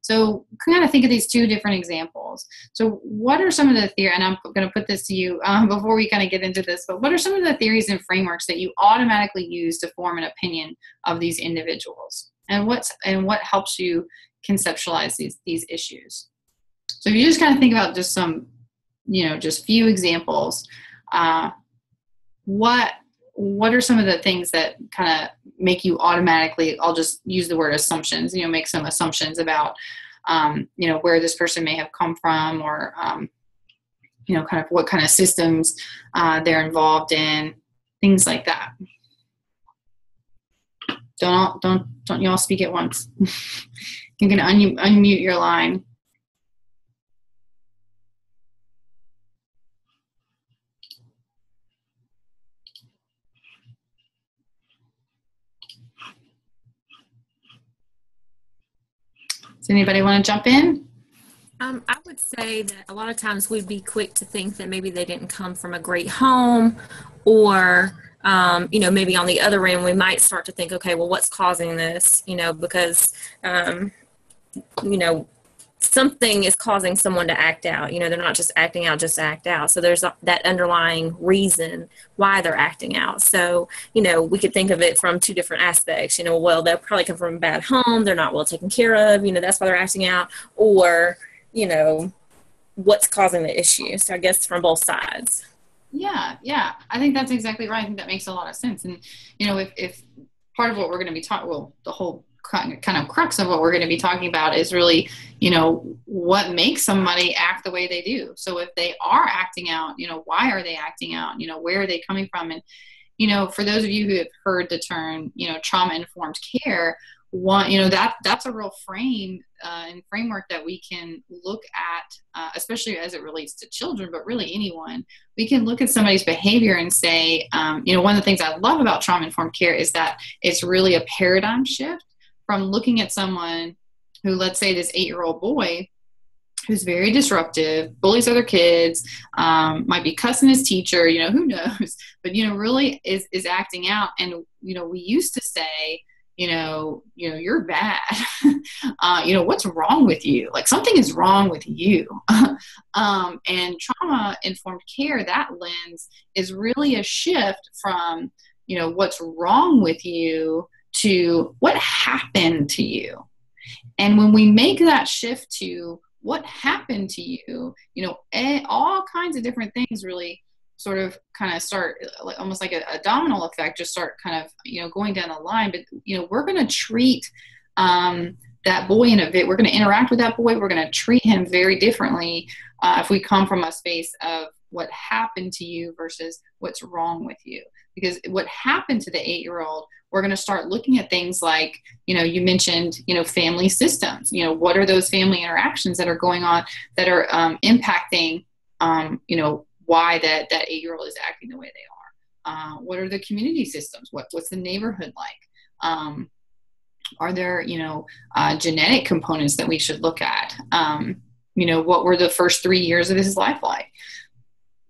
A: So kind of think of these 2 different examples. So what are some of the theories, and I'm going to put this to you before we kind of get into this, but what are some of the theories and frameworks that you automatically use to form an opinion of these individuals? And what helps you conceptualize these issues? So if you just kind of think about just some, just few examples, what are some of the things that kind of make you automatically, I'll just use the word assumptions, make some assumptions about, where this person may have come from, or, kind of what kind of systems they're involved in, things like that. Don't you all speak at once. You can unmute your line. Does anybody want to jump in?
B: I would say that a lot of times we'd be quick to think that maybe they didn't come from a great home, or maybe on the other end, we might start to think, okay, well, what's causing this? Because, something is causing someone to act out. They're not just acting out just to act out. So there's that underlying reason why they're acting out. So, we could think of it from 2 different aspects. Well, they'll probably come from a bad home. They're not well taken care of. That's why they're acting out. Or, what's causing the issue. So I guess from both sides.
A: Yeah. I think that's exactly right. I think that makes a lot of sense. And, if part of what we're going to be talking, well, the whole kind of crux of what we're going to be talking about is really, what makes somebody act the way they do. So if they are acting out, why are they acting out? Where are they coming from? And, for those of you who have heard the term, trauma-informed care, that's a real frame and framework that we can look at, especially as it relates to children, but really anyone. We can look at somebody's behavior and say, one of the things I love about trauma-informed care is that it's really a paradigm shift from looking at someone who, let's say this 8-year-old boy who's very disruptive, bullies other kids, might be cussing his teacher, who knows, but, really is acting out. And, we used to say, you're bad. What's wrong with you? Like, something is wrong with you. And trauma-informed care, that lens is really a shift from, what's wrong with you to what happened to you. And when we make that shift to what happened to you, all kinds of different things really sort of kind of start, like almost like a domino effect, just start kind of, going down the line. But, we're going to treat that boy we're going to interact with that boy. We're going to treat him very differently if we come from a space of what happened to you versus what's wrong with you. Because what happened to the 8-year-old, we're going to start looking at things like, you mentioned, family systems. What are those family interactions that are going on that are impacting, why that 8-year-old is acting the way they are? What are the community systems? What's the neighborhood like? Are there, genetic components that we should look at? What were the first 3 years of his life like?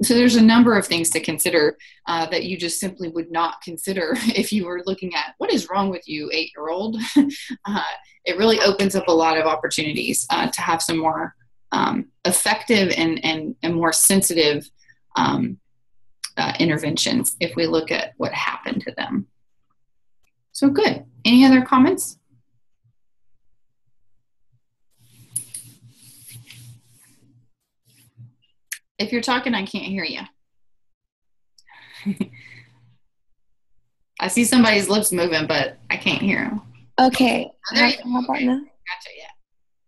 A: So there's a number of things to consider that you just simply would not consider if you were looking at what is wrong with you, 8-year-old. It really opens up a lot of opportunities to have some more effective and more sensitive interventions if we look at what happened to them. So good. Any other comments? If you're talking, I can't hear you. I see somebody's lips moving, but I can't hear them.
C: Okay.
A: How
C: about now?
A: Gotcha, yeah.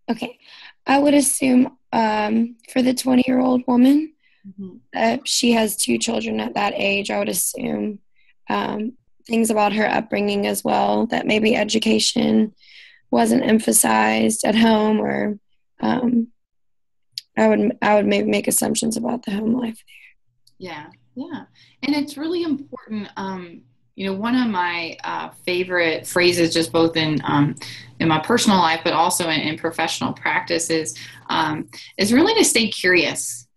C: Okay. I would assume for the 20-year-old woman, she has 2 children at that age. I would assume things about her upbringing as well, that maybe education wasn't emphasized at home, or I would maybe make assumptions about the home life there.
A: Yeah. And it's really important. One of my favorite phrases, just both in my personal life, but also in professional practice, is really to stay curious,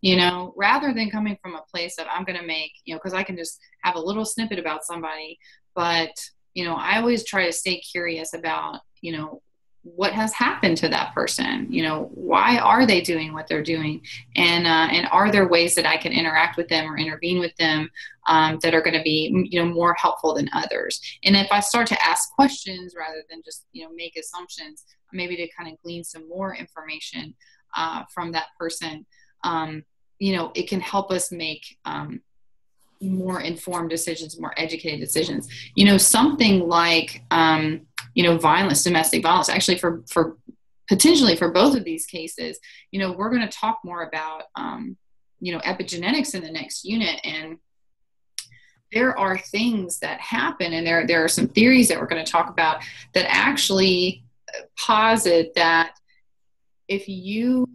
A: rather than coming from a place of I'm going to make, because I can just have a little snippet about somebody, but, I always try to stay curious about, what has happened to that person, why are they doing what they're doing, and are there ways that I can interact with them or intervene with them that are going to be, more helpful than others. And if I start to ask questions rather than just, make assumptions, maybe to kind of glean some more information from that person, it can help us make more informed decisions, more educated decisions. Something like, violence, domestic violence, actually for potentially for both of these cases, we're going to talk more about, epigenetics in the next unit. And there are things that happen, and there are some theories that we're going to talk about that actually posit that if you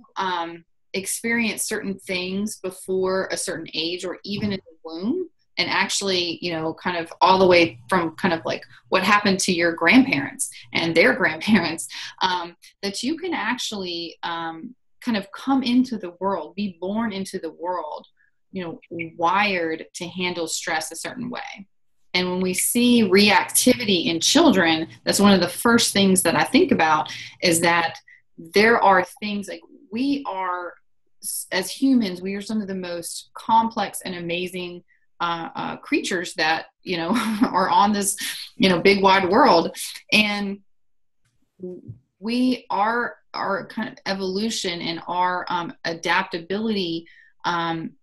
A: experience certain things before a certain age, or even in the womb, and actually, kind of all the way from kind of like what happened to your grandparents and their grandparents, that you can actually kind of come into the world, be born into the world, wired to handle stress a certain way. And when we see reactivity in children, that's one of the first things that I think about, is that there are things like we are, as humans, we are some of the most complex and amazing creatures that, are on this, big wide world. And we are, our kind of evolution and our adaptability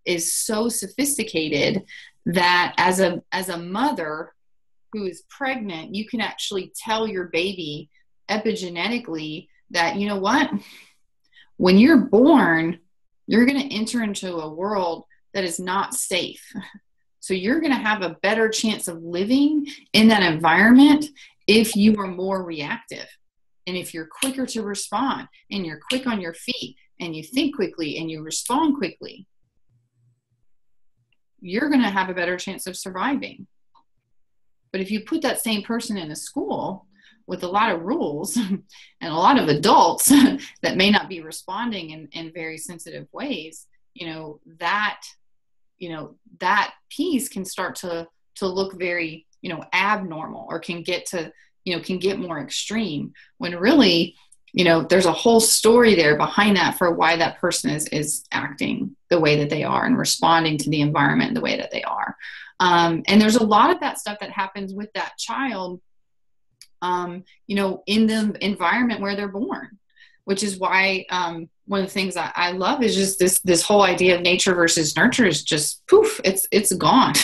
A: is so sophisticated that as a mother who is pregnant, you can actually tell your baby epigenetically that, when you're born, you're going to enter into a world that is not safe. So you're going to have a better chance of living in that environment if you are more reactive. And if you're quicker to respond, and you're quick on your feet, and you think quickly, and you respond quickly, you're going to have a better chance of surviving. But if you put that same person in a school with a lot of rules and a lot of adults that may not be responding in very sensitive ways, that piece can start to look very, abnormal, or can get more extreme, when really, there's a whole story there behind that for why that person is acting the way that they are and responding to the environment the way that they are. And there's a lot of that stuff that happens with that child, in the environment where they're born, which is why one of the things I love is just this whole idea of nature versus nurture is just poof, it's gone.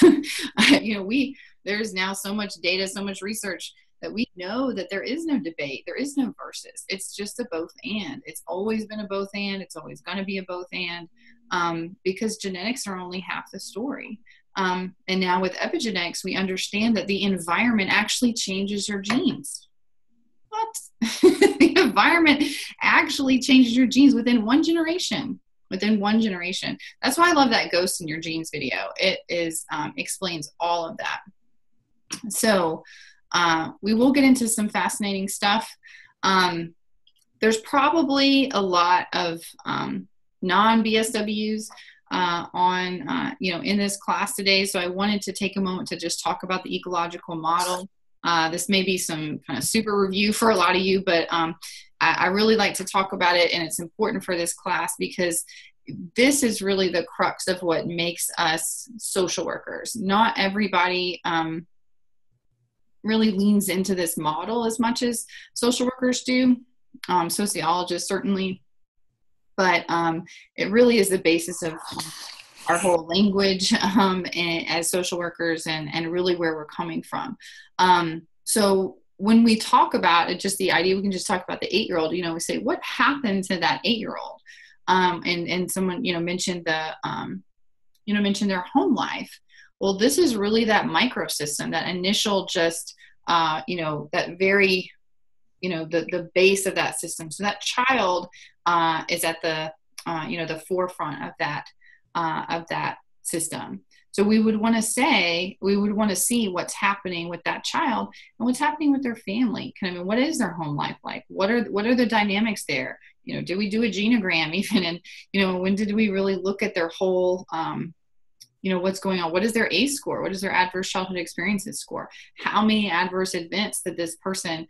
A: There's now so much data, so much research that we know that there is no debate, there is no versus. It's just a both and. It's always been a both and. It's always going to be a both and, because genetics are only half the story. And now with epigenetics, we understand that the environment actually changes your genes. What? The environment actually changes your genes within one generation. That's why I love that Ghost in Your Genes video. It explains all of that. So we will get into some fascinating stuff. There's probably a lot of non-BSWs in this class today. So I wanted to take a moment to just talk about the ecological model. This may be some kind of super review for a lot of you, but I really like to talk about it, and it's important for this class because this is really the crux of what makes us social workers. Not everybody really leans into this model as much as social workers do, sociologists certainly, but it really is the basis of our whole language as social workers, and really where we're coming from. So when we talk about it, just the idea, we can just talk about the 8-year-old, we say, what happened to that 8-year-old? And someone, mentioned mentioned their home life. Well, this is really that microsystem, that initial just, that very, the base of that system. So that child is at the, the forefront of that system. So we would want to see what's happening with that child and what's happening with their family. What is their home life like? What are the dynamics there? Do we do a genogram even? And, when did we really look at their whole, what's going on? What is their ACE score? What is their adverse childhood experiences score? How many adverse events did this person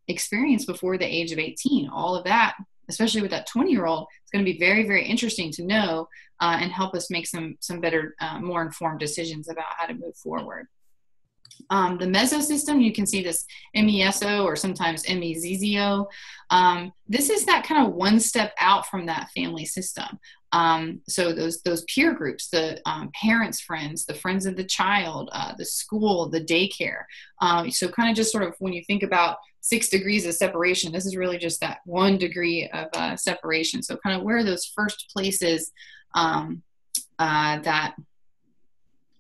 A: experience before the age of 18? All of that, especially with that 20-year-old, it's going to be very, very interesting to know and help us make some better, more informed decisions about how to move forward. The mesosystem, you can see this MESO or sometimes MEZZO. This is that kind of one step out from that family system. So those peer groups, the parents' friends, the friends of the child, the school, the daycare. So kind of just sort of when you think about 6 degrees of separation, this is really just that 1 degree of separation. So kind of where are those first places that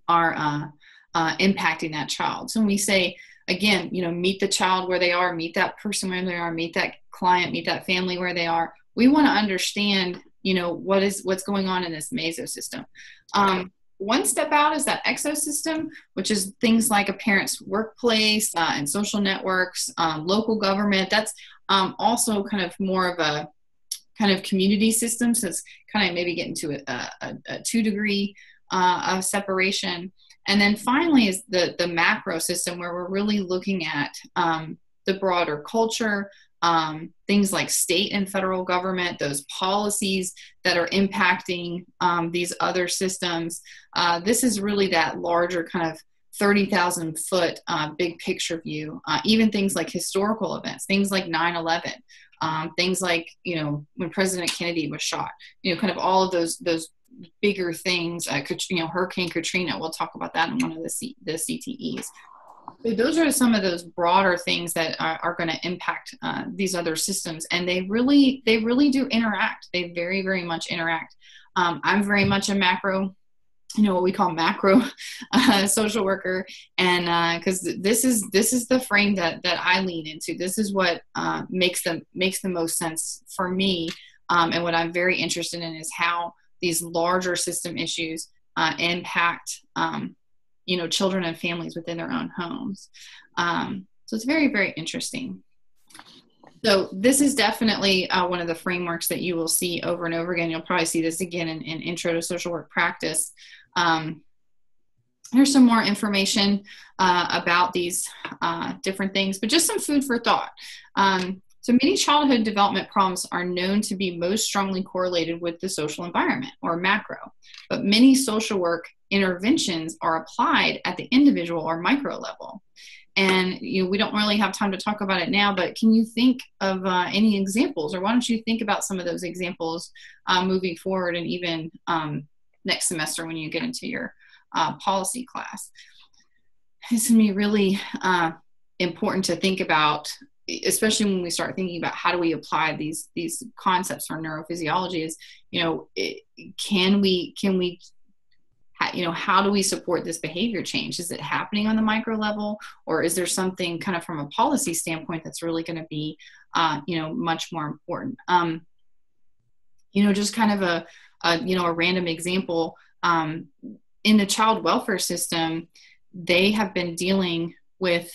A: are impacting that child. So when we say, again, meet the child where they are, meet that person where they are, meet that client, meet that family where they are, we want to understand, what's going on in this mesosystem. One step out is that exosystem, which is things like a parent's workplace and social networks, local government. That's also kind of more of a kind of community system. So it's kind of maybe getting to a 2 degree of separation. And then finally is the macro system, where we're really looking at the broader culture, things like state and federal government, those policies that are impacting these other systems. This is really that larger kind of 30,000 foot big picture view. Even things like historical events, things like 9/11, things like, when President Kennedy was shot, kind of all of those bigger things, Hurricane Katrina, we'll talk about that in one of the CTEs. So those are some of those broader things that are going to impact these other systems, and they really do interact. They very, very much interact. I'm very much a macro, what we call macro social worker, and because this is the frame that I lean into. This is what makes the most sense for me, and what I'm very interested in is how these larger system issues impact children and families within their own homes. So it's very, very interesting. So this is definitely one of the frameworks that you will see over and over again. You'll probably see this again in Intro to Social Work Practice. Here's some more information about these different things, but just some food for thought. So many childhood development problems are known to be most strongly correlated with the social environment, or macro, but many social work interventions are applied at the individual or micro level. And we don't really have time to talk about it now, but can you think of any examples, or why don't you think about some of those examples moving forward, and even next semester when you get into your policy class? It's going to be really important to think about, especially when we start thinking about how do we apply these concepts for neurophysiology. Is, can we how do we support this behavior change? Is it happening on the micro level, or is there something kind of from a policy standpoint that's really going to be, much more important? Just kind of a random example, in the child welfare system, they have been dealing with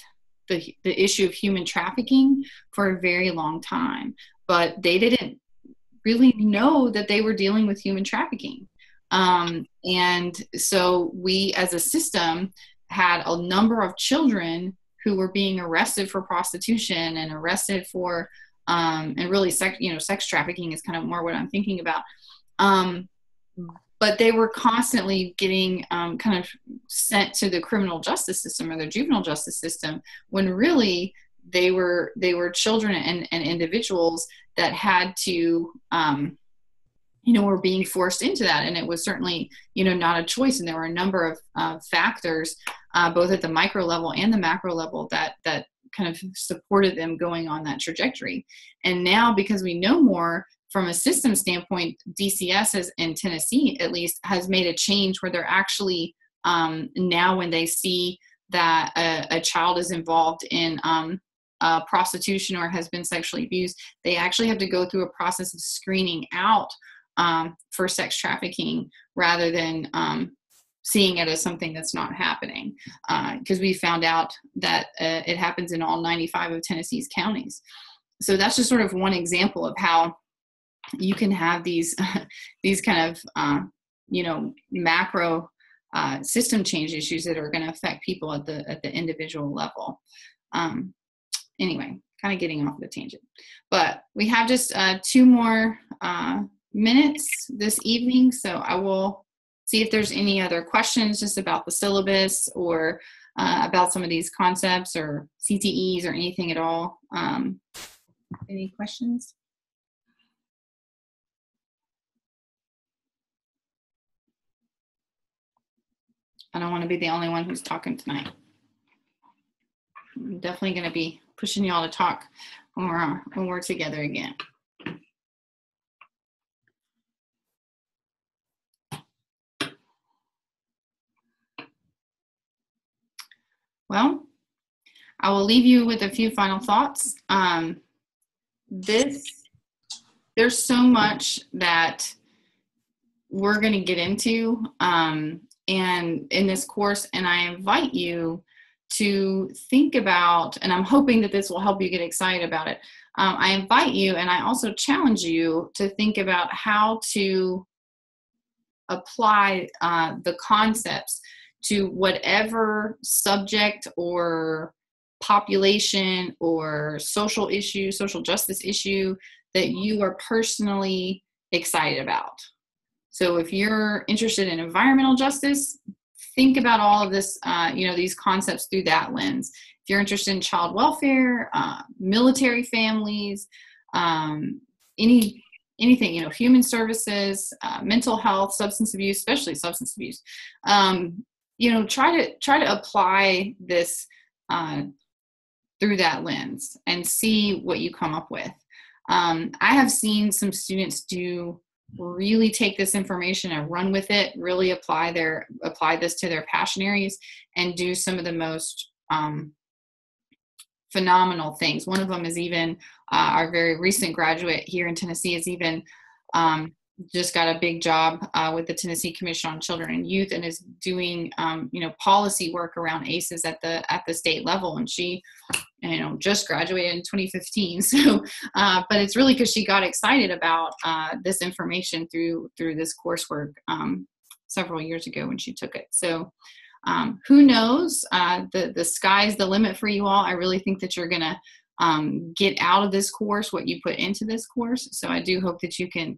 A: the issue of human trafficking for a very long time, but they didn't really know that they were dealing with human trafficking. And so we as a system had a number of children who were being arrested for prostitution and arrested for, and really sex trafficking is kind of more what I'm thinking about. But they were constantly getting kind of sent to the criminal justice system or the juvenile justice system, when really they were children and individuals that had to, were being forced into that. And it was certainly, not a choice. And there were a number of factors, both at the micro level and the macro level, that kind of supported them going on that trajectory. And now, because we know more from a system standpoint, DCS has, in Tennessee at least, has made a change where they're actually now, when they see that a child is involved in prostitution or has been sexually abused, they actually have to go through a process of screening out for sex trafficking, rather than seeing it as something that's not happening, because we found out that it happens in all 95 of Tennessee's counties. So that's just sort of one example of how you can have these kind of macro system change issues that are going to affect people at the individual level. Anyway, kind of getting off the tangent, but we have just 2 more minutes this evening, so I will see if there's any other questions just about the syllabus, or about some of these concepts, or CTEs, or anything at all. Any questions? I don't want to be the only one who's talking tonight. I'm definitely going to be pushing y'all to talk when we're together again. Well, I will leave you with a few final thoughts. There's so much that we're going to get into and in this course, and I invite you to think about, and I'm hoping that this will help you get excited about it. I invite you, and I also challenge you to think about how to apply the concepts to whatever subject or population or social issue, social justice issue that you are personally excited about. So if you're interested in environmental justice, think about all of this, these concepts through that lens. If you're interested in child welfare, military families, anything, human services, mental health, substance abuse, especially substance abuse, try to apply this through that lens and see what you come up with. I have seen some students really take this information and run with it, really apply this to their passion areas, and do some of the most phenomenal things. One of them is even our very recent graduate here in Tennessee is even just got a big job with the Tennessee Commission on Children and Youth, and is doing policy work around ACEs at the state level. And she just graduated in 2015. So, but it's really because she got excited about this information through this coursework several years ago when she took it. So who knows, the sky's the limit for you all. I really think that you're going to get out of this course what you put into this course. So I do hope that you can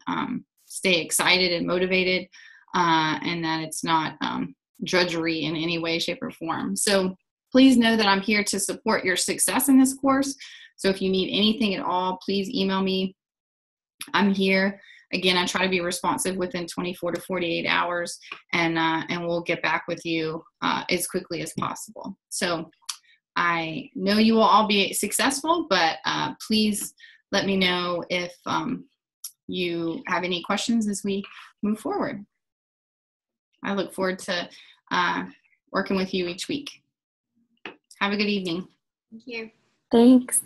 A: stay excited and motivated, and that it's not drudgery in any way, shape, or form. So please know that I'm here to support your success in this course. So if you need anything at all, please email me. I'm here. Again, I try to be responsive within 24 to 48 hours, and we'll get back with you as quickly as possible. So I know you will all be successful, but please let me know if you have any questions as we move forward. I look forward to working with you each week. Have a good evening.
C: Thank you.
B: Thanks.